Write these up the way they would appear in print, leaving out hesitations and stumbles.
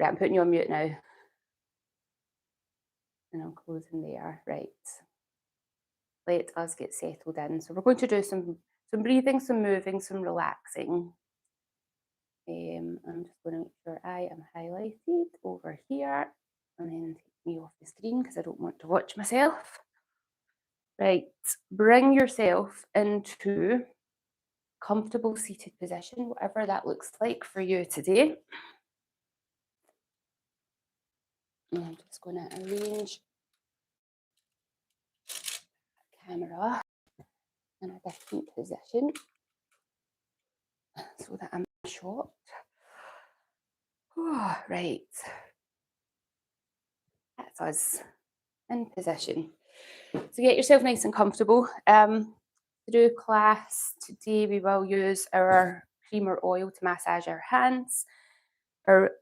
Right, I'm putting you on mute now. And I'm closing there. Right. Let us get settled in. So we're going to do some breathing, some moving, some relaxing. I'm just going to make sure I am highlighted over here and then take me off the screen because I don't want to watch myself. Right, bring yourself into comfortable seated position, whatever that looks like for you today. And I'm just going to arrange the camera in a different position so that I'm shot. Oh, right, that's us in position. So get yourself nice and comfortable. Through class today, we will use our cream or oil to massage our hands, our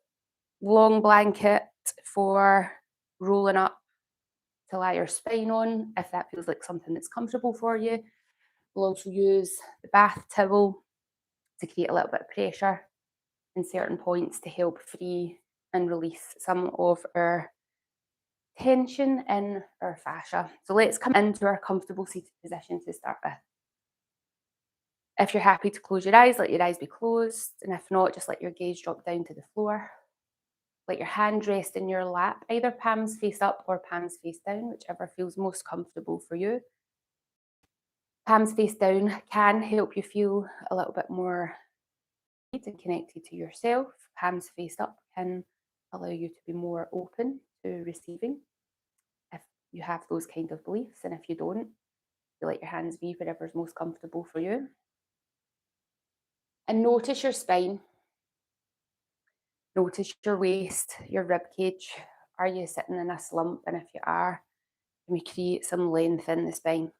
long blanket for rolling up to lie your spine on, if that feels like something that's comfortable for you. We'll also use the bath towel to create a little bit of pressure in certain points to help free and release some of our tension in our fascia. So let's come into our comfortable seated position to start with. If you're happy to close your eyes, let your eyes be closed. And if not, just let your gaze drop down to the floor. Let your hand rest in your lap, either palms face up or palms face down, whichever feels most comfortable for you. Palms face down can help you feel a little bit more and connected to yourself. Palms face up can allow you to be more open to receiving if you have those kind of beliefs. And if you don't, you let your hands be wherever's most comfortable for you. And notice your spine. Notice your waist, your rib cage. Are you sitting in a slump? And if you are, can we create some length in the spine?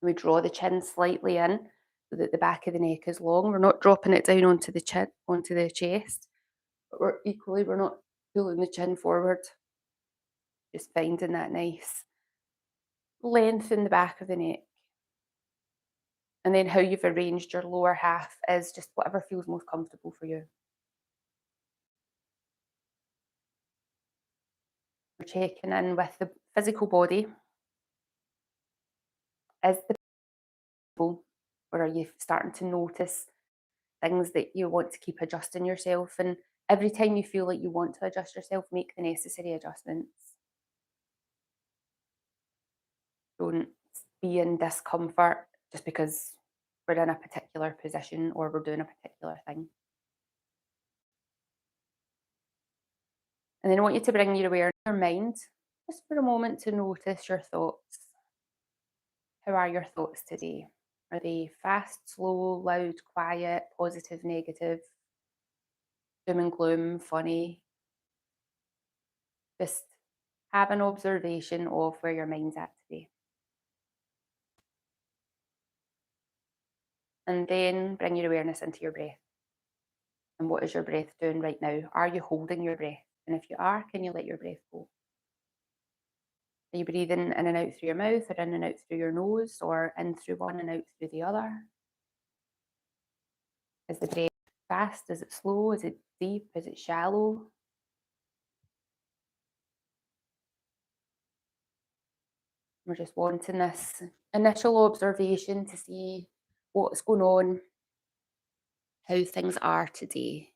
We draw the chin slightly in so that the back of the neck is long. We're not dropping it down onto the chin, onto the chest, but we're not pulling the chin forward. Just finding that nice length in the back of the neck. And then how you've arranged your lower half is just whatever feels most comfortable for you. We're checking in with the physical body. Is the or are you starting to notice things that you want to keep adjusting yourself? And every time you feel like you want to adjust yourself, make the necessary adjustments. Don't be in discomfort just because we're in a particular position or we're doing a particular thing. And then I want you to bring your awareness to your mind just for a moment to notice your thoughts. How are your thoughts today? Are they fast, slow, loud, quiet, positive, negative, doom and gloom, funny? Just have an observation of where your mind's at today. And then bring your awareness into your breath. And what is your breath doing right now? Are you holding your breath? And if you are, can you let your breath go? Are you breathing in and out through your mouth or in and out through your nose or in through one and out through the other? Is the breath fast? Is it slow? Is it deep? Is it shallow? We're just wanting this initial observation to see what's going on, how things are today.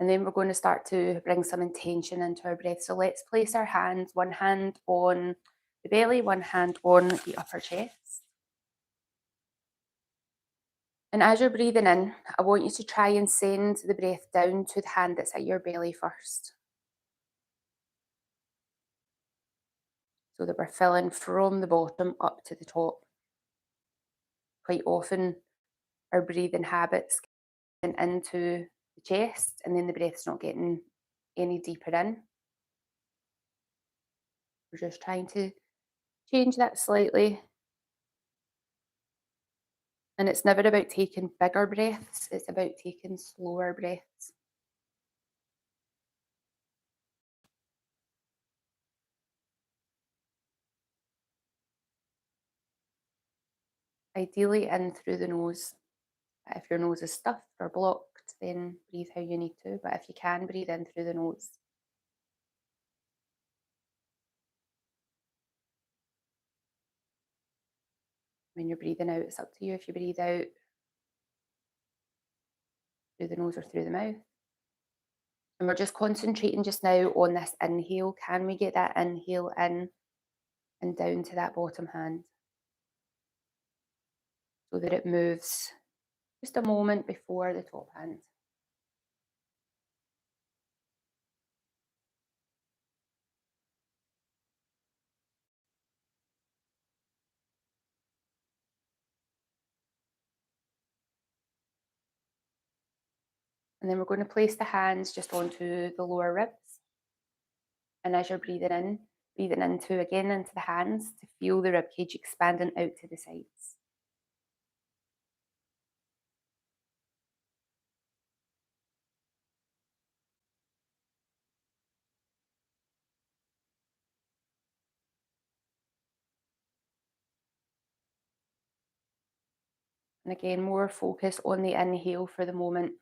And then we're going to start to bring some intention into our breath. So let's place our hands, one hand on the belly, one hand on the upper chest. And as you're breathing in, I want you to try and send the breath down to the hand that's at your belly first. So that we're filling from the bottom up to the top. Quite often, our breathing habits get into the chest and then the breath's not getting any deeper in. We're just trying to change that slightly. And it's never about taking bigger breaths, it's about taking slower breaths. Ideally in through the nose. If your nose is stuffed or blocked, then breathe how you need to. But if you can, breathe in through the nose. When you're breathing out, it's up to you if you breathe out through the nose or through the mouth. And we're just concentrating just now on this inhale. Can we get that inhale in and down to that bottom hand so that it moves just a moment before the top hand? And then we're going to place the hands just onto the lower ribs. And as you're breathing into again into the hands to feel the rib cage expanding out to the sides. And again, more focus on the inhale for the moment.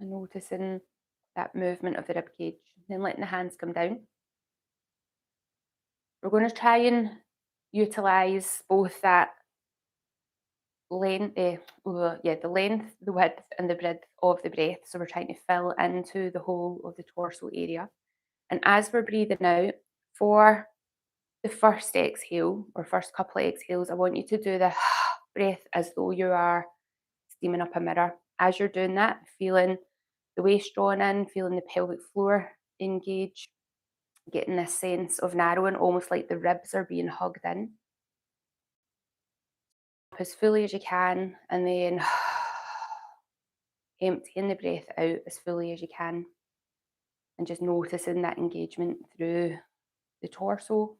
And noticing that movement of the rib cage. Then letting the hands come down. We're going to try and utilize both that length, the length, the width, and the breadth of the breath. So we're trying to fill into the whole of the torso area. And as we're breathing out, for the first exhale or first couple of exhales, I want you to do the breath as though you are steaming up a mirror. As you're doing that, feeling the waist drawn in, feeling the pelvic floor engage, getting this sense of narrowing, almost like the ribs are being hugged in. As fully as you can, and then emptying the breath out as fully as you can, and just noticing that engagement through the torso.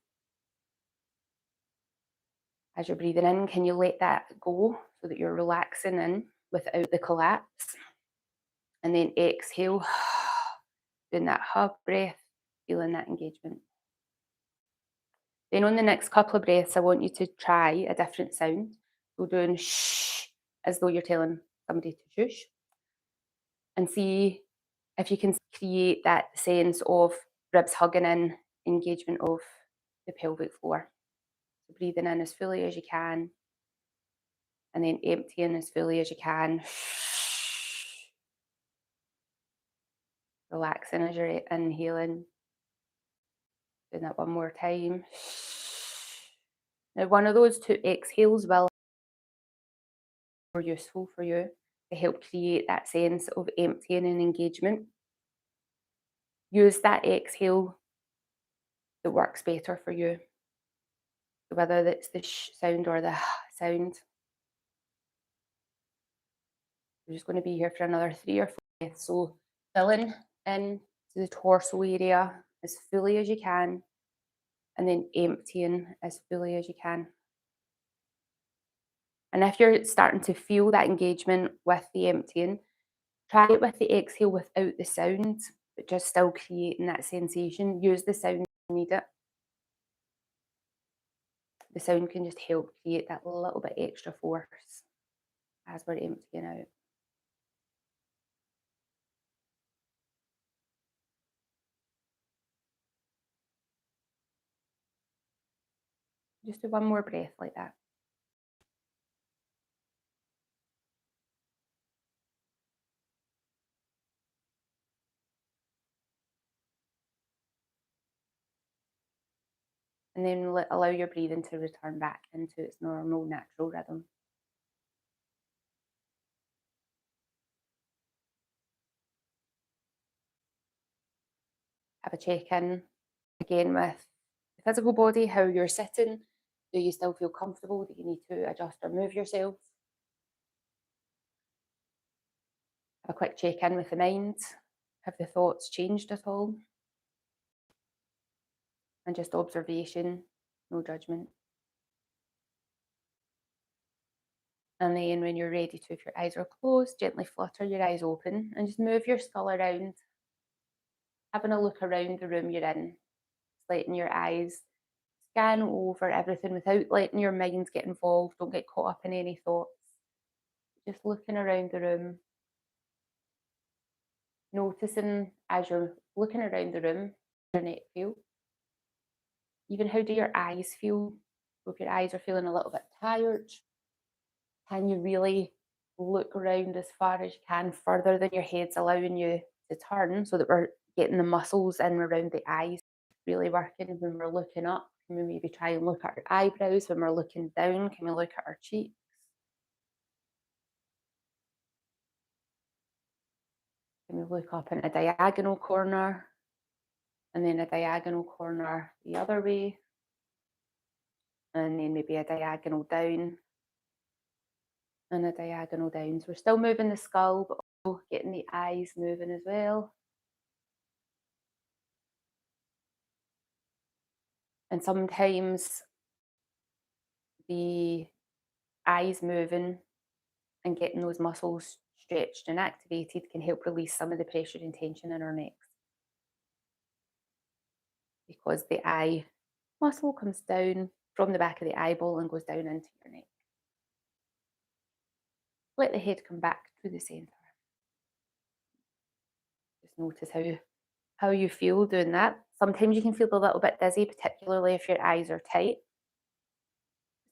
As you're breathing in, can you let that go so that you're relaxing in without the collapse? And then exhale, doing that hug breath, feeling that engagement. Then on the next couple of breaths, I want you to try a different sound. So doing shh, as though you're telling somebody to shush. And see if you can create that sense of ribs hugging in, engagement of the pelvic floor. So breathing in as fully as you can, and then emptying as fully as you can. Relaxing as you're inhaling. Doing that one more time. Now, one of those two exhales will be more useful for you to help create that sense of emptying and engagement. Use that exhale that works better for you, whether it's the sh sound or the sound. We're just going to be here for another 3 or 4 breaths. So filling in to the torso area as fully as you can, and then emptying as fully as you can. And if you're starting to feel that engagement with the emptying, try it with the exhale without the sound, but just still creating that sensation. Use the sound if you need it. The sound can just help create that little bit extra force as we're emptying out. Just do one more breath like that. And then allow your breathing to return back into its normal, natural rhythm. Have a check-in again with the physical body, how you're sitting. Do you still feel comfortable? Do you need to adjust or move yourself? A quick check in with the mind. Have the thoughts changed at all? And just observation, no judgment. And then when you're ready to, if your eyes are closed, gently flutter your eyes open and just move your skull around, having a look around the room you're in, just letting your eyes scan over everything without letting your mind get involved. Don't get caught up in any thoughts. Just looking around the room, noticing as you're looking around the room, your neck feel. Even how do your eyes feel? If your eyes are feeling a little bit tired, can you really look around as far as you can, further than your head's allowing you to turn, so that we're getting the muscles in around the eyes really working? When we're looking up, can we maybe try and look at our eyebrows? When we're looking down, can we look at our cheeks? Can we look up in a diagonal corner and then a diagonal corner the other way, and then maybe a diagonal down and a diagonal down? So we're still moving the skull, but also getting the eyes moving as well. And sometimes the eyes moving and getting those muscles stretched and activated can help release some of the pressure and tension in our necks, because the eye muscle comes down from the back of the eyeball and goes down into your neck. Let the head come back to the centre. Just notice how you feel doing that. Sometimes you can feel a little bit dizzy, particularly if your eyes are tight.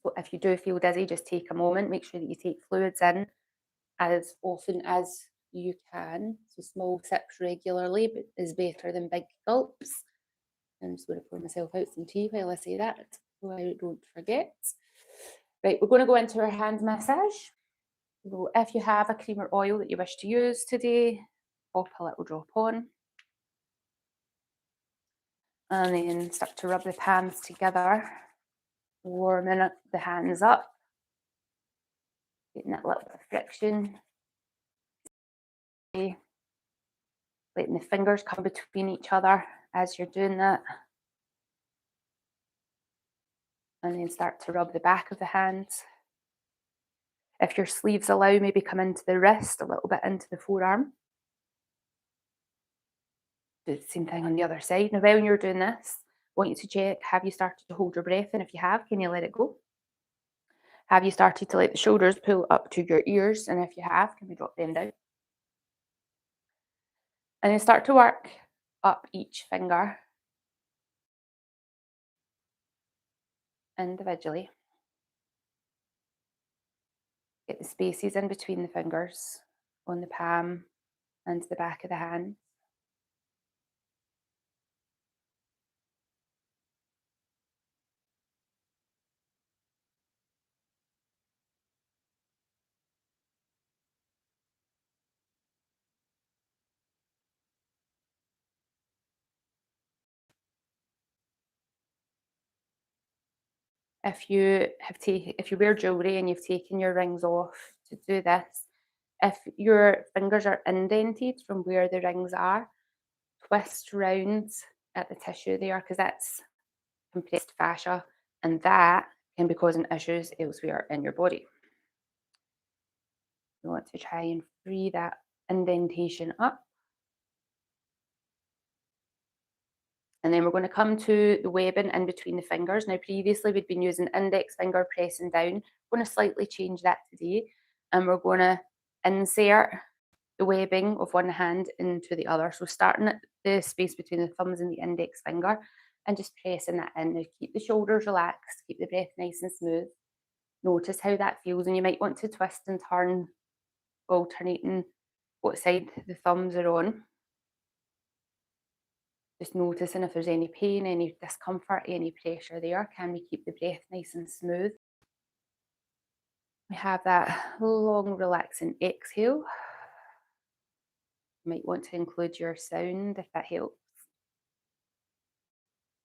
So if you do feel dizzy, just take a moment, make sure that you take fluids in as often as you can. So small sips regularly but is better than big gulps. I'm just going to pour myself out some tea while I say that, so I don't forget. Right, we're going to go into our hand massage. So if you have a cream or oil that you wish to use today, pop a little drop on. And then start to rub the palms together, warming the hands up, getting that little bit of friction. Letting the fingers come between each other as you're doing that. And then start to rub the back of the hands. If your sleeves allow, maybe come into the wrist, a little bit into the forearm. Do the same thing on the other side. Now, when you're doing this, I want you to check, have you started to hold your breath? And if you have, can you let it go? Have you started to let the shoulders pull up to your ears? And if you have, can we drop them down? And then start to work up each finger individually. Get the spaces in between the fingers on the palm and the back of the hand. If you wear jewelry and you've taken your rings off to do this, if your fingers are indented from where the rings are, twist round at the tissue there, because that's compressed fascia, and that can be causing issues elsewhere in your body. You want to try and free that indentation up. And then we're going to come to the webbing in between the fingers. Now, previously we'd been using index finger pressing down. We're going to slightly change that today, and we're going to insert the webbing of one hand into the other. So starting at the space between the thumbs and the index finger and just pressing that in. Now, keep the shoulders relaxed, keep the breath nice and smooth. Notice how that feels, and you might want to twist and turn, alternating what side the thumbs are on. Just noticing if there's any pain, any discomfort, any pressure there. Can we keep the breath nice and smooth? We have that long, relaxing exhale. You might want to include your sound if that helps.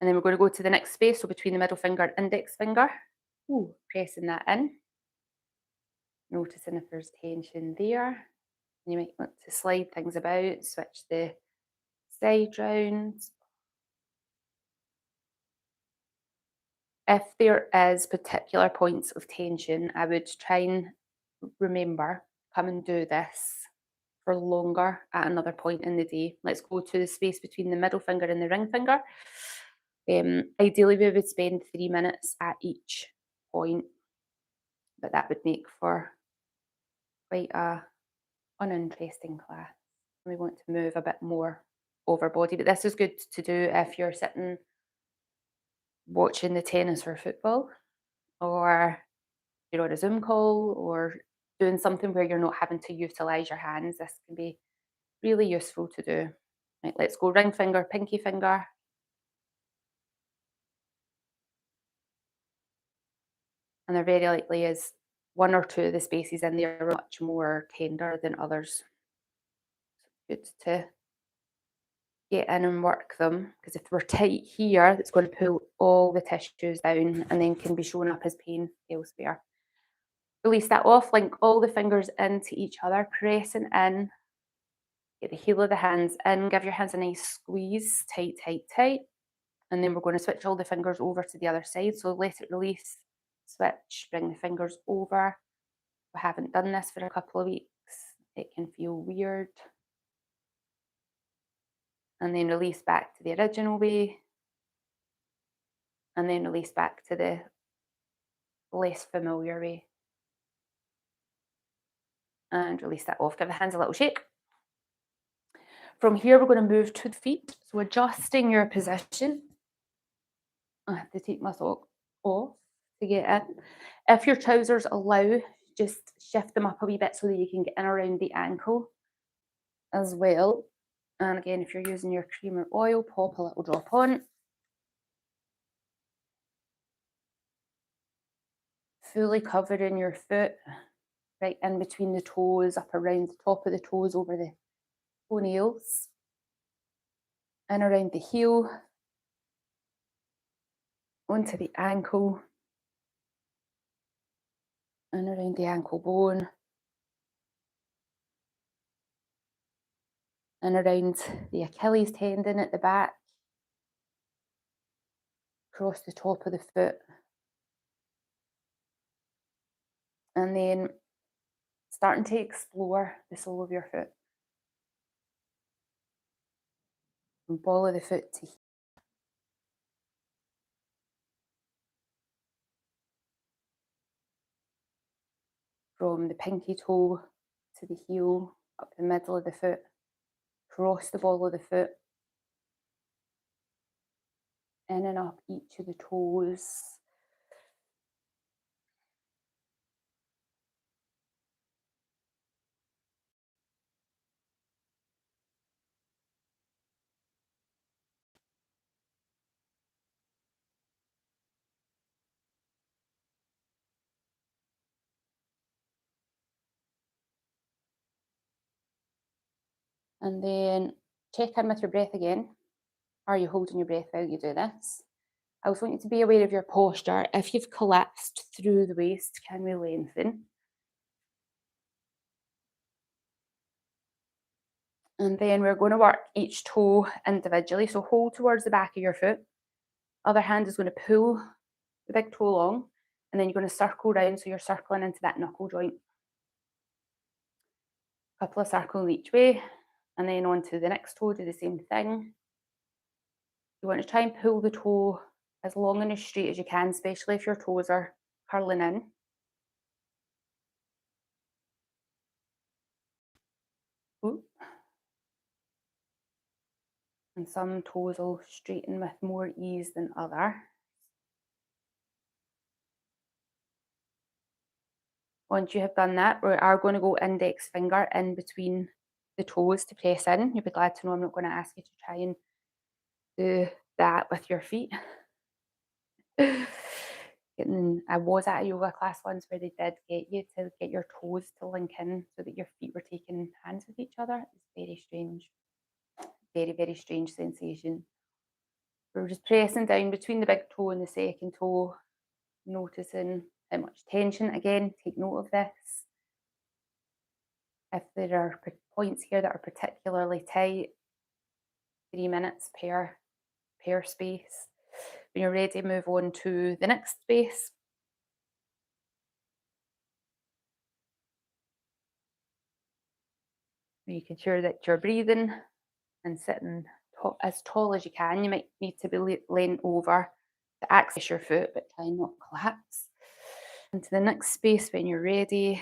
And then we're going to go to the next space, so between the middle finger and index finger. Ooh, pressing that in. Noticing if there's tension there. You might want to slide things about, switch the side round. If there is particular points of tension, I would try and remember, come and do this for longer at another point in the day. Let's go to the space between the middle finger and the ring finger. Ideally, we would spend 3 minutes at each point, but that would make for quite a uninteresting class. We want to move a bit more over body, but this is good to do if you're sitting watching the tennis or football, or you're on a Zoom call, or doing something where you're not having to utilize your hands. This can be really useful to do. Right, let's go ring finger, pinky finger. And there very likely is one or two of the spaces in there are much more tender than others. Good to get in and work them, because if we're tight here, it's going to pull all the tissues down and then can be shown up as pain elsewhere. Release that off, link all the fingers into each other, pressing in. Get the heel of the hands in, give your hands a nice squeeze, tight, tight, tight. And then we're going to switch all the fingers over to the other side. So let it release, switch, bring the fingers over. We haven't done this for a couple of weeks. It can feel weird. And then release back to the original way. And then release back to the less familiar way. And release that off. Give the hands a little shake. From here, we're going to move to the feet. So adjusting your position. I have to take my sock off to get in. If your trousers allow, just shift them up a wee bit so that you can get in around the ankle as well. And again, if you're using your cream or oil, pop a little drop on. Fully covering your foot, right in between the toes, up around the top of the toes, over the toenails, in around the heel, onto the ankle, and around the ankle bone, and around the Achilles tendon at the back, across the top of the foot. And then starting to explore the sole of your foot. From ball of the foot to heel. From the pinky toe to the heel, up the middle of the foot, across the ball of the foot, in and up each of the toes. And then check in with your breath again. Are you holding your breath while you do this? I also want you to be aware of your posture. If you've collapsed through the waist, can we lengthen? And then we're going to work each toe individually. So hold towards the back of your foot. Other hand is going to pull the big toe along, and then you're going to circle round, so you're circling into that knuckle joint. A couple of circles each way, and then on to the next toe, do the same thing. You want to try and pull the toe as long and as straight as you can, especially if your toes are curling in. Oop. And some toes will straighten with more ease than other. Once you have done that, we are going to go index finger in between the toes to press in. You'll be glad to know I'm not going to ask you to try and do that with your feet. I was at a yoga class once where they did get you to get your toes to link in so that your feet were taking hands with each other. It's very strange. Very, very strange sensation. We're just pressing down between the big toe and the second toe, noticing how much tension. Again, take note of this. If there are points here that are particularly tight, 3 minutes per space. When you're ready, move on to the next space. Making sure that you're breathing and sitting as tall as you can. You might need to be leaning over to access your foot, but try not collapse. Into the next space when you're ready.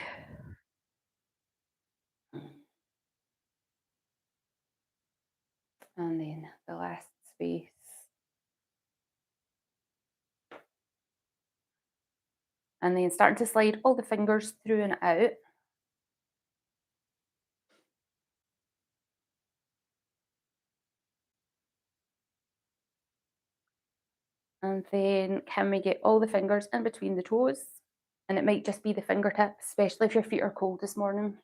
And then the last space. And then starting to slide all the fingers through and out. And then can we get all the fingers in between the toes? And it might just be the fingertips, especially if your feet are cold this morning.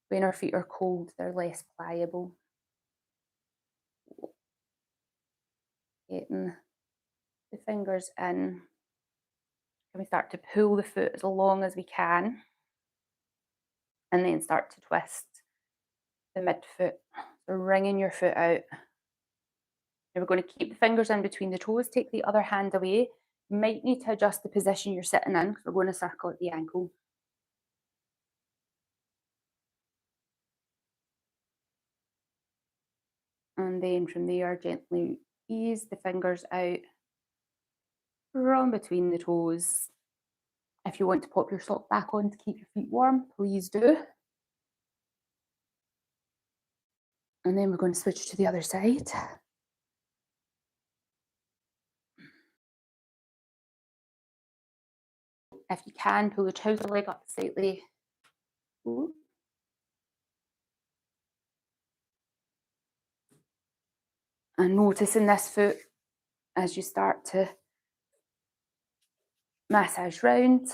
When our feet are cold, they're less pliable. Getting the fingers in. Can we start to pull the foot as long as we can? And then start to twist the midfoot. So wringing your foot out. Now we're going to keep the fingers in between the toes, take the other hand away. You might need to adjust the position you're sitting in because we're going to circle at the ankle. And then from there, gently ease the fingers out from between the toes. If you want to pop your sock back on to keep your feet warm, please do. And then we're going to switch to the other side. If you can, pull the trouser leg up slightly. Ooh. And noticing this foot as you start to massage round.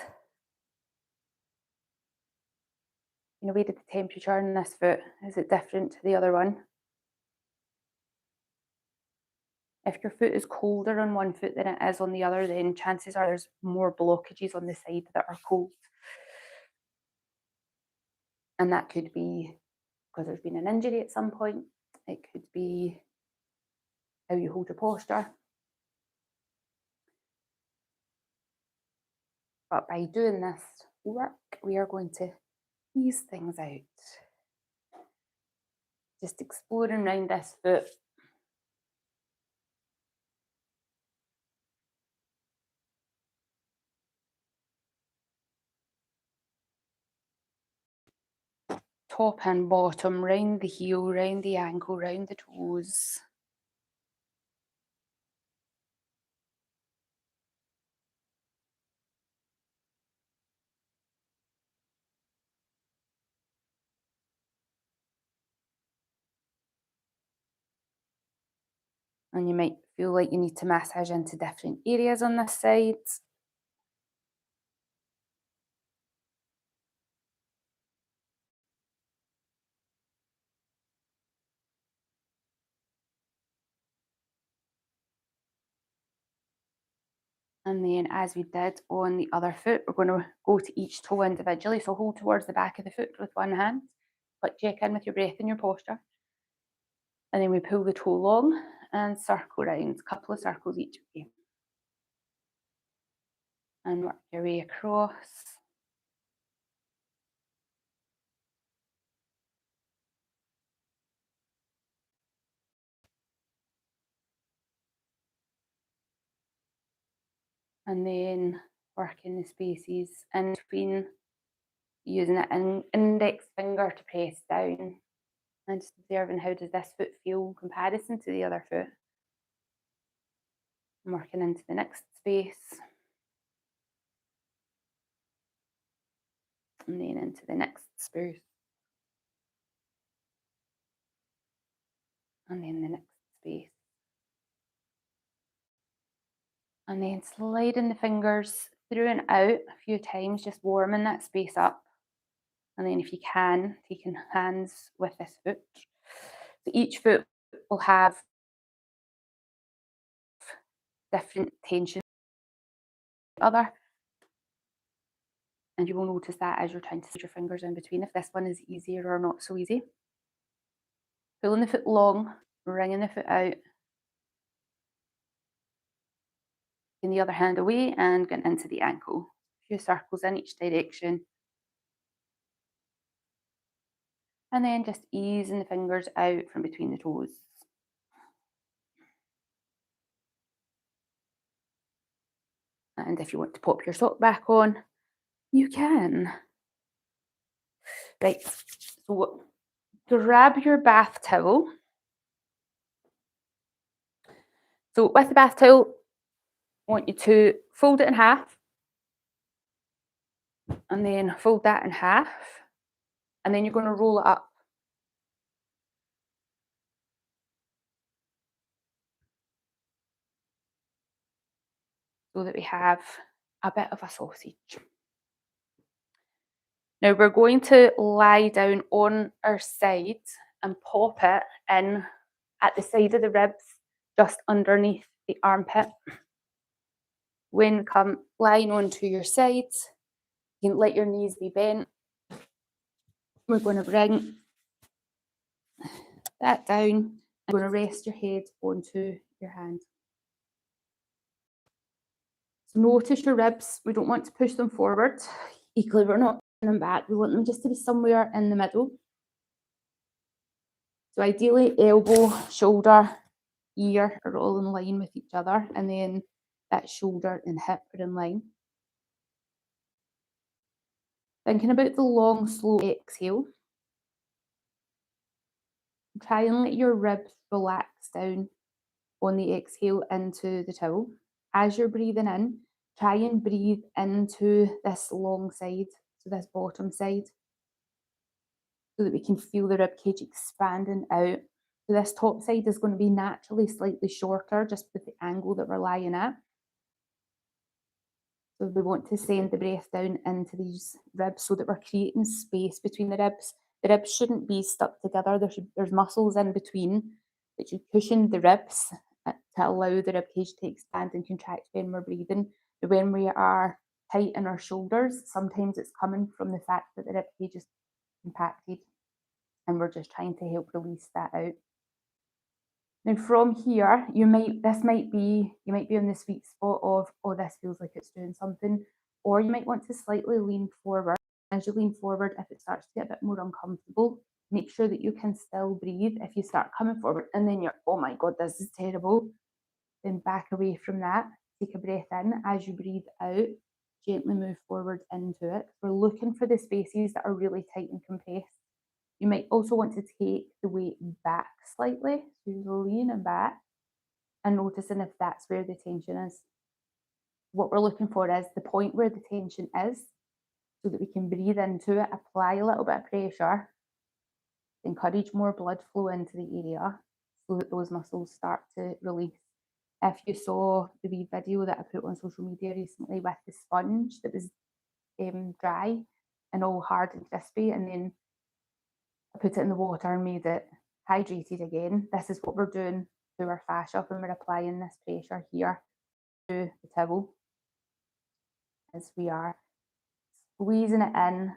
In a way, that the temperature in this foot, is it different to the other one? If your foot is colder on one foot than it is on the other, then chances are there's more blockages on the side that are cold. And that could be because there's been an injury at some point. It could be how you hold your posture. But by doing this work, we are going to ease things out. Just exploring around this foot. Top and bottom, round the heel, round the ankle, round the toes. And you might feel like you need to massage into different areas on this side. And then as we did on the other foot, we're going to go to each toe individually. So hold towards the back of the foot with one hand, but check in with your breath and your posture. And then we pull the toe long and circle around, a couple of circles each way. And work your way across. And then working the spaces in between, using an index finger to press down and just observing how does this foot feel in comparison to the other foot. And working into the next space. And then into the next space. And then the next space. And then sliding the fingers through and out a few times, just warming that space up. And then if you can, taking hands with this foot. So each foot will have different tension. Other. And you will notice that as you're trying to slide your fingers in between, if this one is easier or not so easy. Pulling the foot long, wringing the foot out. Taking the other hand away and going into the ankle. A few circles in each direction. And then just easing the fingers out from between the toes. And if you want to pop your sock back on, you can. Right, so grab your bath towel. So with the bath towel, I want you to fold it in half. And then fold that in half. And then you're going to roll it up. So that we have a bit of a sausage. Now we're going to lie down on our side and pop it in at the side of the ribs, just underneath the armpit. When you come lying onto your sides, you can let your knees be bent. We're going to bring that down. I'm going to rest your head onto your hand. So notice your ribs. We don't want to push them forward. Equally, we're not pushing them back. We want them just to be somewhere in the middle. So ideally, elbow, shoulder, ear are all in line with each other, and then that shoulder and hip are in line. Thinking about the long, slow exhale. Try and let your ribs relax down on the exhale into the towel. As you're breathing in, try and breathe into this long side, so this bottom side, so that we can feel the rib cage expanding out. So this top side is going to be naturally slightly shorter just with the angle that we're lying at. So we want to send the breath down into these ribs so that we're creating space between the ribs. The ribs shouldn't be stuck together. There's muscles in between that should cushion the ribs to allow the rib cage to expand and contract when we're breathing. When we are tight in our shoulders, sometimes it's coming from the fact that the rib cage is compacted and we're just trying to help release that out. Now from here, you might be on the sweet spot of, oh, this feels like it's doing something, or you might want to slightly lean forward. As you lean forward, if it starts to get a bit more uncomfortable, make sure that you can still breathe. If you start coming forward and then you're, oh my God, this is terrible, then back away from that. Take a breath in. As you breathe out, gently move forward into it. We're looking for the spaces that are really tight and compressed. You might also want to take the weight back slightly, so you're leaning back and noticing if that's where the tension is. What we're looking for is the point where the tension is, so that we can breathe into it, apply a little bit of pressure, encourage more blood flow into the area so that those muscles start to release. If you saw the wee video that I put on social media recently with the sponge that was dry and all hard and crispy, and then I put it in the water and made it hydrated again. This is what we're doing to our fascia when we're applying this pressure here to the towel, as we are squeezing it in,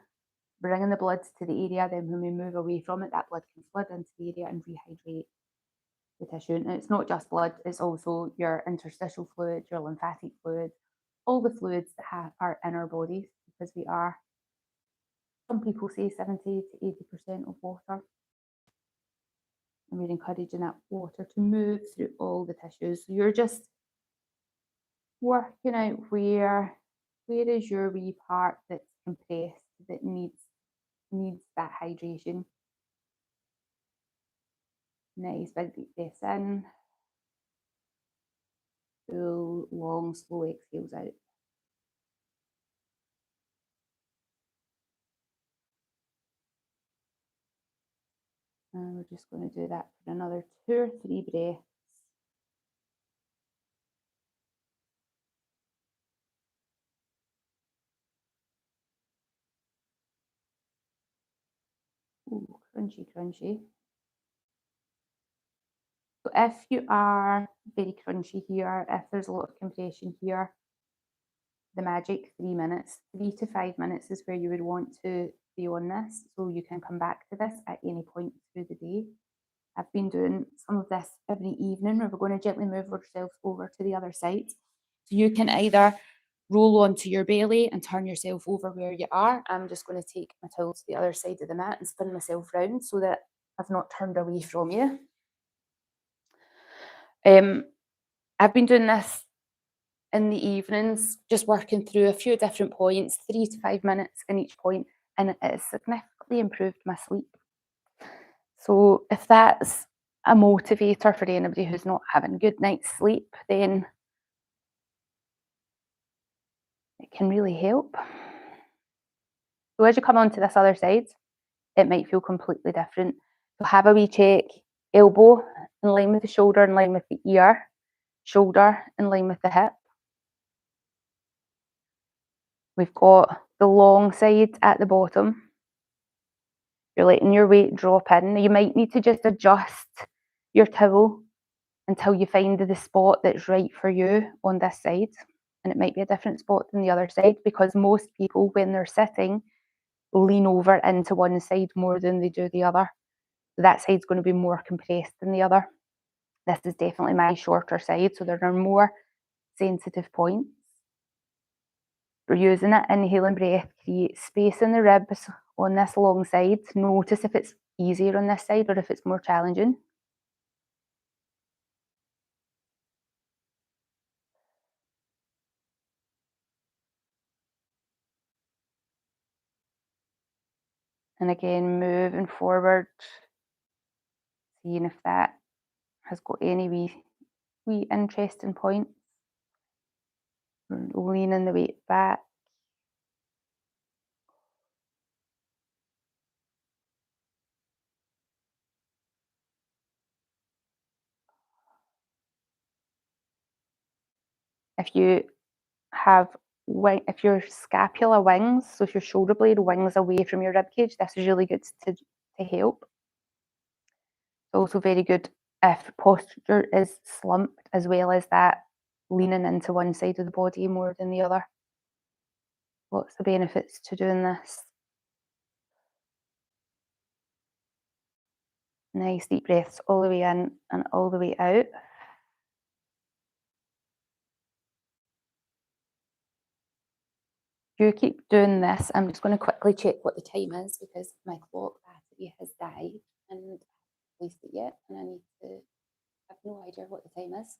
bringing the blood to the area. Then when we move away from it, that blood can flood into the area and rehydrate the tissue. And it's not just blood, it's also your interstitial fluid, your lymphatic fluid, all the fluids that are in our bodies, because we are, some people say 70 to 80% of water. And we're encouraging that water to move through all the tissues. So you're just working out where is your wee part that's compressed, that needs that hydration. Nice big deep breaths in. Full, long, slow exhales out. And we're just going to do that for another 2 or 3 breaths. Ooh, crunchy, crunchy. So if you are very crunchy here, if there's a lot of compression here, the magic 3 minutes. 3 to 5 minutes is where you would want to be on this, so you can come back to this at any point through the day. I've been doing some of this every evening where we're going to gently move ourselves over to the other side. So you can either roll onto your belly and turn yourself over where you are. I'm just going to take my towel to the other side of the mat and spin myself round so that I've not turned away from you. I've been doing this in the evenings, just working through a few different points, 3 to 5 minutes in each point, and it has significantly improved my sleep. So if that's a motivator for anybody who's not having good night's sleep, then it can really help. So as you come onto this other side, it might feel completely different. So have a wee check, elbow in line with the shoulder, in line with the ear, shoulder in line with the hip. We've got the long side at the bottom. You're letting your weight drop in. You might need to just adjust your towel until you find the spot that's right for you on this side. And it might be a different spot than the other side, because most people, when they're sitting, lean over into one side more than they do the other. That side's going to be more compressed than the other. This is definitely my shorter side, so there are more sensitive points. We're using it, inhaling breath, create space in the ribs on this long side. Notice if it's easier on this side or if it's more challenging. And again, moving forward, seeing if that has got any wee interesting points. Leaning the weight back. If you have if your scapula wings, so if your shoulder blade wings away from your rib cage, this is really good to help. It's also very good if posture is slumped, as well as that leaning into one side of the body more than the other. What's the benefits to doing this? Nice deep breaths all the way in and all the way out. You keep doing this. I'm just going to quickly check what the time is, because my clock battery has died and I haven't placed it yet, and I need to have no idea what the time is.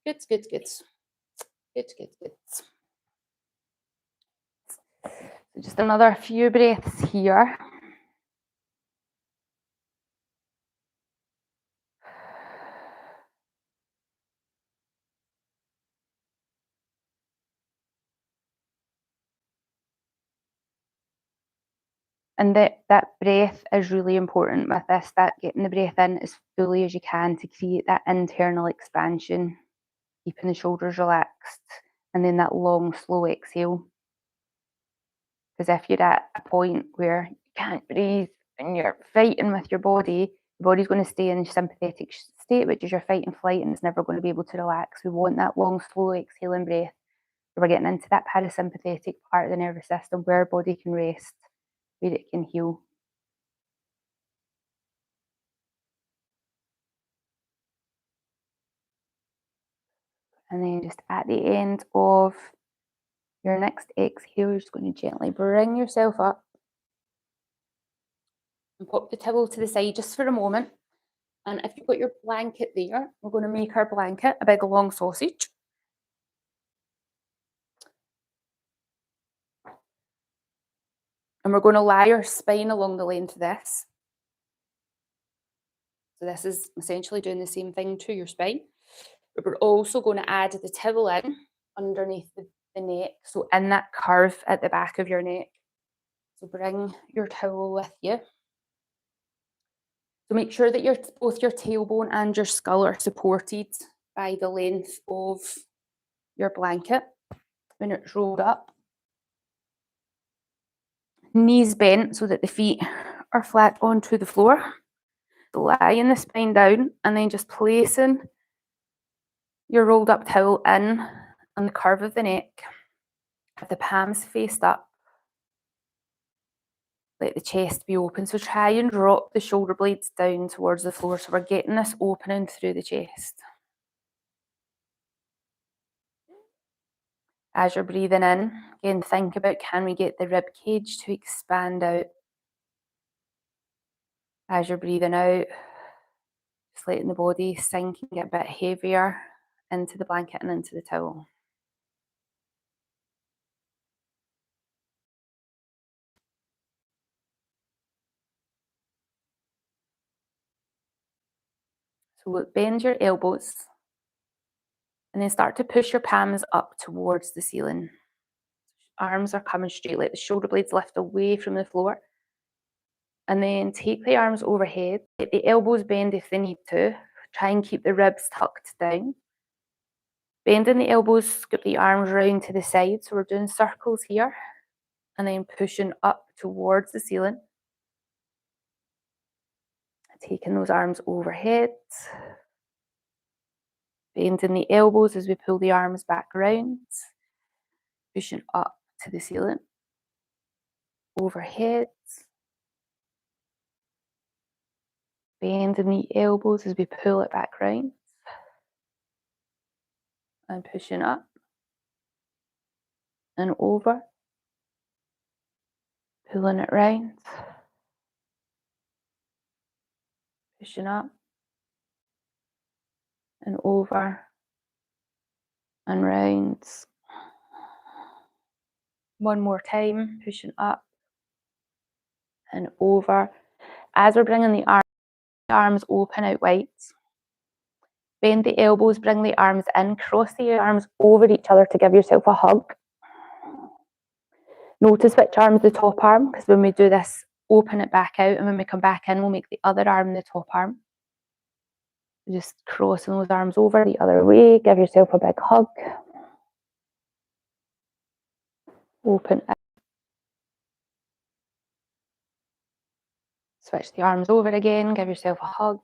Good, good, good. Good, good, good. So just another few breaths here. And that breath is really important with this, that getting the breath in as fully as you can to create that internal expansion, keeping the shoulders relaxed, and then that long, slow exhale. Because if you're at a point where you can't breathe and you're fighting with your body's going to stay in a sympathetic state, which is your fight and flight, and it's never going to be able to relax. We want that long, slow exhaling breath. We're getting into that parasympathetic part of the nervous system where our body can rest, where it can heal. And then just at the end of your next exhale, you're just going to gently bring yourself up and pop the towel to the side just for a moment. And if you've got your blanket there, we're going to make our blanket a big long sausage. And we're going to lie our spine along the length of this. So this is essentially doing the same thing to your spine. But we're also going to add the towel in underneath the neck, so in that curve at the back of your neck. So bring your towel with you. So make sure that both your tailbone and your skull are supported by the length of your blanket when it's rolled up. Knees bent so that the feet are flat onto the floor. So lying the spine down and then just placing your rolled up towel in on the curve of the neck. the palms faced up. Let the chest be open. So try and drop the shoulder blades down towards the floor. So we're getting this opening through the chest. As you're breathing in, again, think about, can we get the rib cage to expand out? As you're breathing out, just letting the body sink and get a bit heavier into the blanket and into the towel. So look, bend your elbows and then start to push your palms up towards the ceiling. Arms are coming straight, let the shoulder blades lift away from the floor. And then take the arms overhead, let the elbows bend if they need to. Try and keep the ribs tucked down. Bending the elbows, scoop the arms round to the side. So we're doing circles here. And then pushing up towards the ceiling. Taking those arms overhead. Bending the elbows as we pull the arms back round. Pushing up to the ceiling. Overhead. Bending the elbows as we pull it back round. And pushing up. And over. Pulling it round. Pushing up. And over. And round. One more time. Pushing up. And over. As we're bringing the arms open out wide. Bend the elbows, bring the arms in, cross the arms over each other to give yourself a hug. Notice which arm's the top arm, because when we do this, open it back out, and when we come back in, we'll make the other arm the top arm. Just crossing those arms over the other way, give yourself a big hug. Open it. Switch the arms over again, give yourself a hug.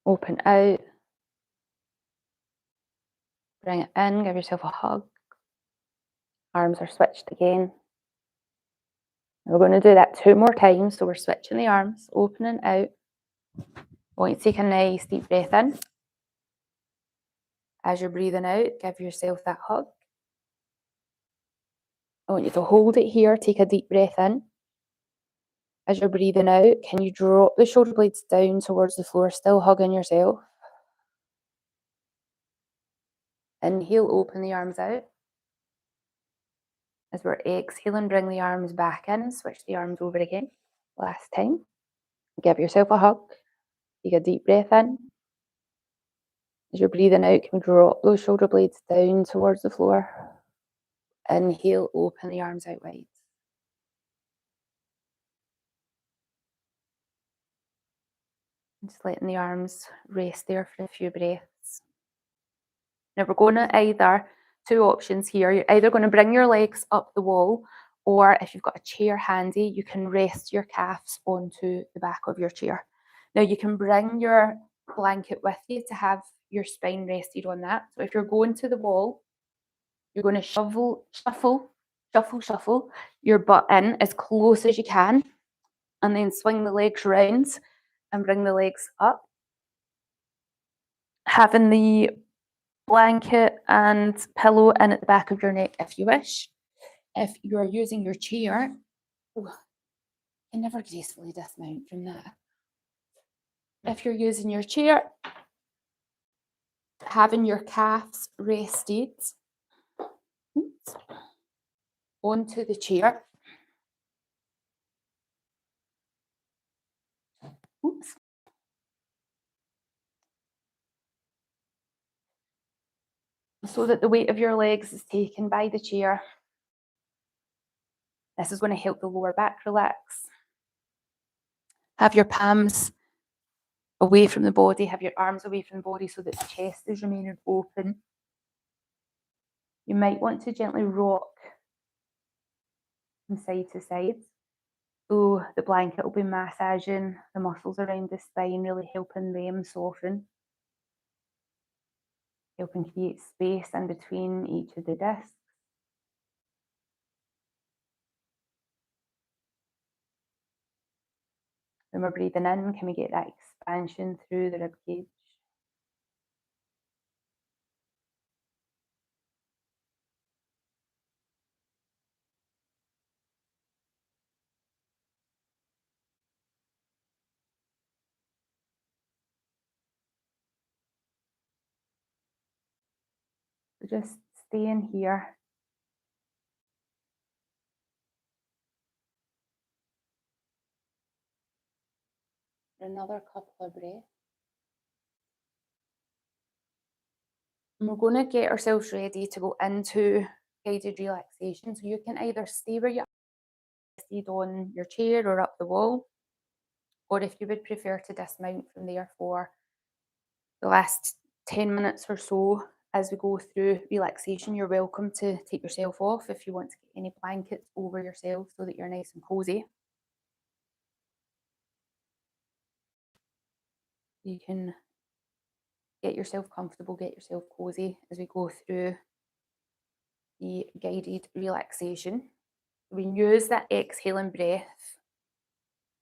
Open out. Bring it in, give yourself a hug. Arms are switched again. And we're going to do that 2 more times. So we're switching the arms, opening out. I want you to take a nice deep breath in. As you're breathing out, give yourself that hug. I want you to hold it here, take a deep breath in. As you're breathing out, can you drop the shoulder blades down towards the floor, still hugging yourself? Inhale, open the arms out. As we're exhaling, bring the arms back in, switch the arms over again. Last time. Give yourself a hug. Take a deep breath in. As you're breathing out, can we drop those shoulder blades down towards the floor? Inhale, open the arms out wide. Just letting the arms rest there for a few breaths. Now we're going to either, 2 options here, you're either going to bring your legs up the wall, or if you've got a chair handy, you can rest your calves onto the back of your chair. Now you can bring your blanket with you to have your spine rested on that. So if you're going to the wall, you're going to shuffle your butt in as close as you can, and then swing the legs round and bring the legs up. Having the blanket and pillow in at the back of your neck if you wish. If you're using your chair, you can never gracefully dismount from that. If you're using your chair, having your calves rested onto the chair. Oops. So that the weight of your legs is taken by the chair. This is going to help the lower back relax. Have your palms away from the body, have your arms away from the body so that the chest is remaining open. You might want to gently rock from side to side. So the blanket will be massaging the muscles around the spine, really helping them soften. helping create space in between each of the discs. When we're breathing in, can we get that expansion through the rib cage? So just staying here. Another couple of breaths. And we're going to get ourselves ready to go into guided relaxation. So you can either stay where you are, on your chair or up the wall, or if you would prefer to dismount from there for the last 10 minutes or so as we go through relaxation, you're welcome to take yourself off if you want to get any blankets over yourself so that you're nice and cozy. You can get yourself comfortable, get yourself cozy as we go through the guided relaxation. We use that exhaling breath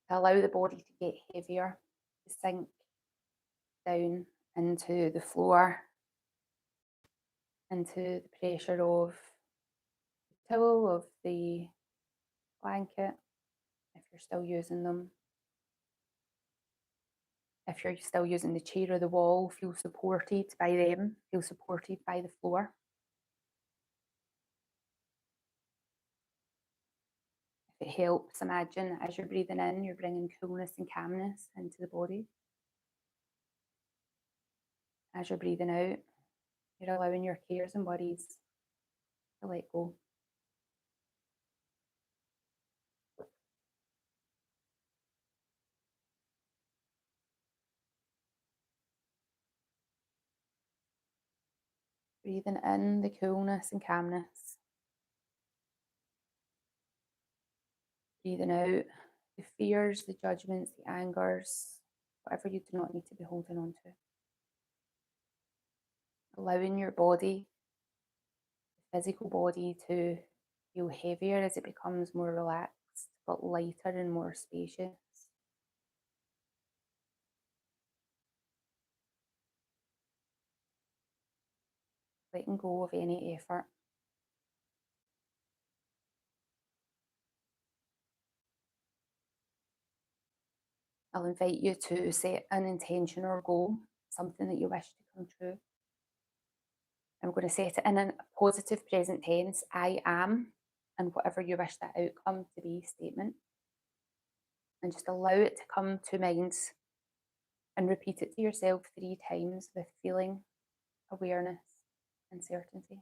to allow the body to get heavier, to sink down into the floor, into the pressure of the towel, of the blanket, if you're still using them. If you're still using the chair or the wall, feel supported by them, feel supported by the floor. If it helps, imagine as you're breathing in, you're bringing coolness and calmness into the body. As you're breathing out, you're allowing your cares and worries to let go. Breathing in the coolness and calmness. Breathing out the fears, the judgments, the angers, whatever you do not need to be holding on to. Allowing your body, the physical body, to feel heavier as it becomes more relaxed, but lighter and more spacious. Letting go of any effort. I'll invite you to set an intention or goal, something that you wish to come true. I'm going to set it in a positive present tense, I am, and whatever you wish that outcome to be statement. And just allow it to come to mind and repeat it to yourself 3 times with feeling, awareness, and certainty.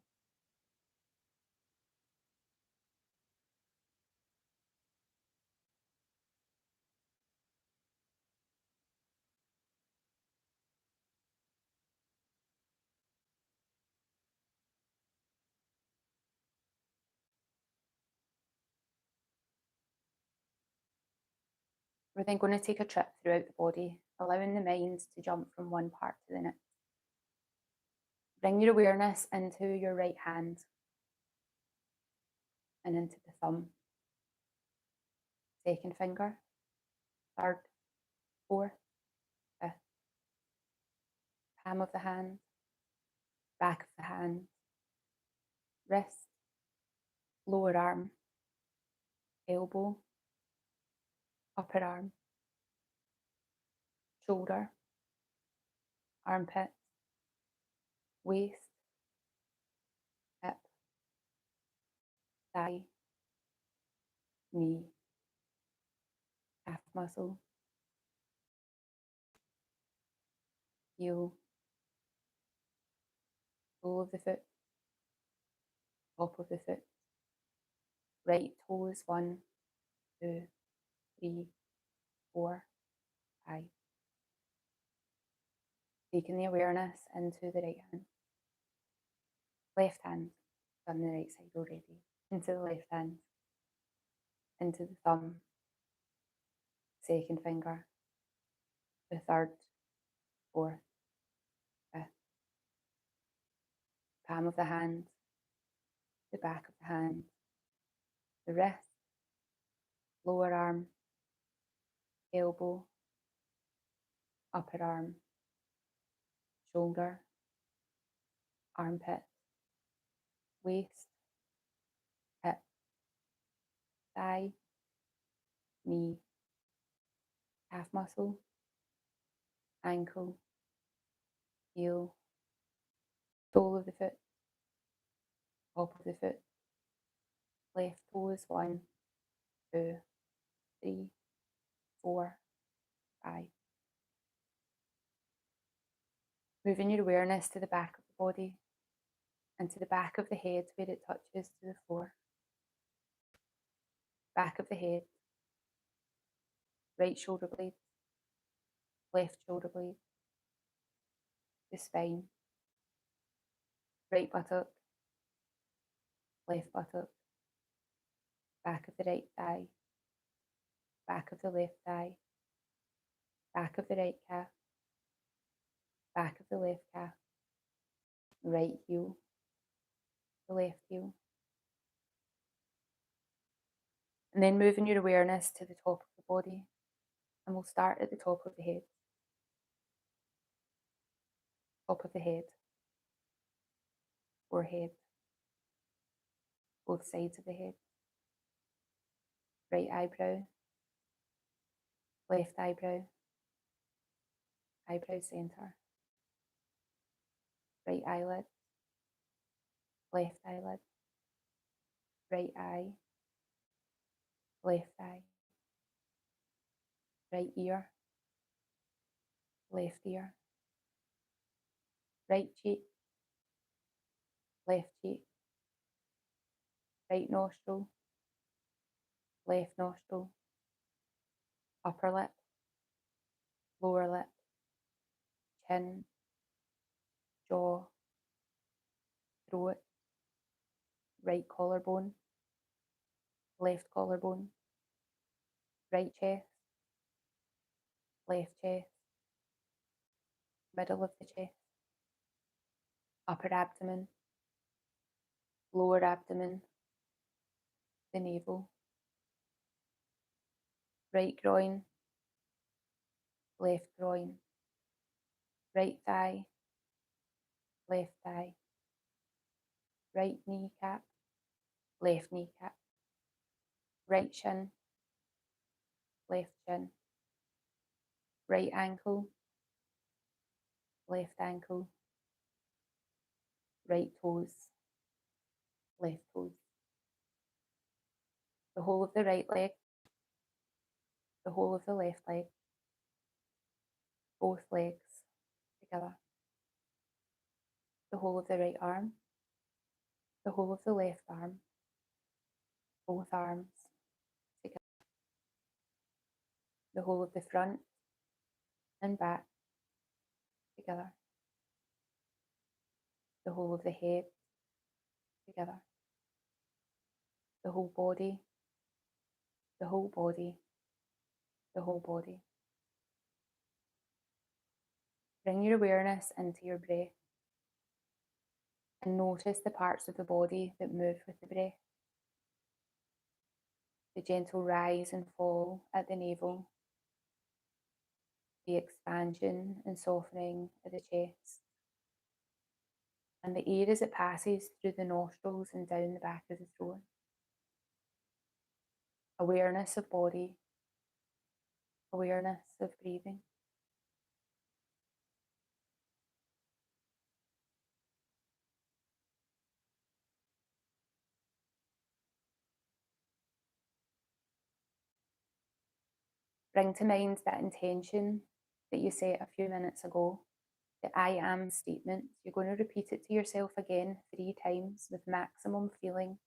We're then going to take a trip throughout the body, allowing the mind to jump from one part to the next. Bring your awareness into your right hand and into the thumb, second finger, third, fourth, fifth, palm of the hand, back of the hand, wrist, lower arm, elbow, upper arm, shoulder, armpit, waist, hip, thigh, knee, calf muscle, heel, sole of the foot, top of the foot, right toes, 1, 2, 3, 4, 5. Taking the awareness into the right hand. Left hand, done the right side already. Into the left hand, into the thumb, second finger, the third, fourth, fifth, palm of the hand, the back of the hand, the wrist, lower arm, elbow, upper arm, shoulder, armpit, waist, hip, thigh, knee, calf muscle, ankle, heel, sole of the foot, top of the foot, left toes, 1, 2, 3, 4, 5. Moving your awareness to the back of the body and to the back of the head where it touches to the floor. Back of the head, right shoulder blade, left shoulder blade, the spine, right buttock, left buttock, back of the right thigh, back of the left thigh, back of the right calf, back of the left calf, right heel, the left heel. And then moving your awareness to the top of the body, and we'll start at the top of the head. Top of the head, forehead, both sides of the head, right eyebrow, left eyebrow, eyebrow centre, right eyelid, left eyelid, right eye, left eye, right ear, left ear, right cheek, left cheek, right nostril, left nostril, upper lip, lower lip, chin, jaw, throat, right collarbone, left collarbone, right chest, left chest, middle of the chest, upper abdomen, lower abdomen, the navel, right groin, left groin, right thigh, left thigh, right kneecap, left kneecap, right shin, left shin, right ankle, left ankle, right toes, left toes, the whole of the right leg, the whole of the left leg, both legs together, the whole of the right arm, the whole of the left arm, both arms together, the whole of the front and back together, the whole of the head together, the whole body, the whole body, the whole body. Bring your awareness into your breath and notice the parts of the body that move with the breath. The gentle rise and fall at the navel, the expansion and softening of the chest, and the air as it passes through the nostrils and down the back of the throat. Awareness of body, awareness of breathing. Bring to mind that intention that you set a few minutes ago, the I am statement. You're going to repeat it to yourself again 3 times with maximum feeling,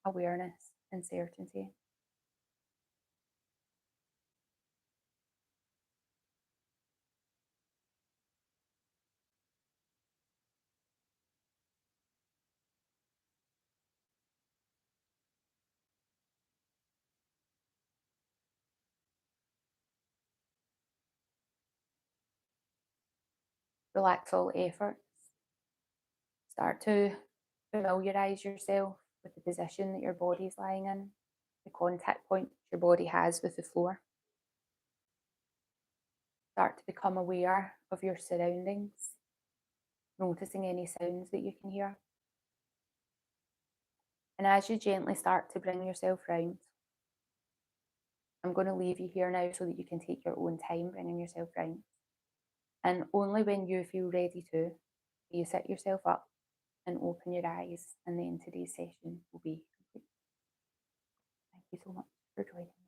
awareness, and certainty. Relax all efforts. Start to familiarise yourself with the position that your body's lying in, the contact point your body has with the floor. Start to become aware of your surroundings, noticing any sounds that you can hear. And as you gently start to bring yourself round, I'm going to leave you here now so that you can take your own time bringing yourself round. And only when you feel ready to, you sit yourself up and open your eyes, and then today's session will be complete. Thank you so much for joining.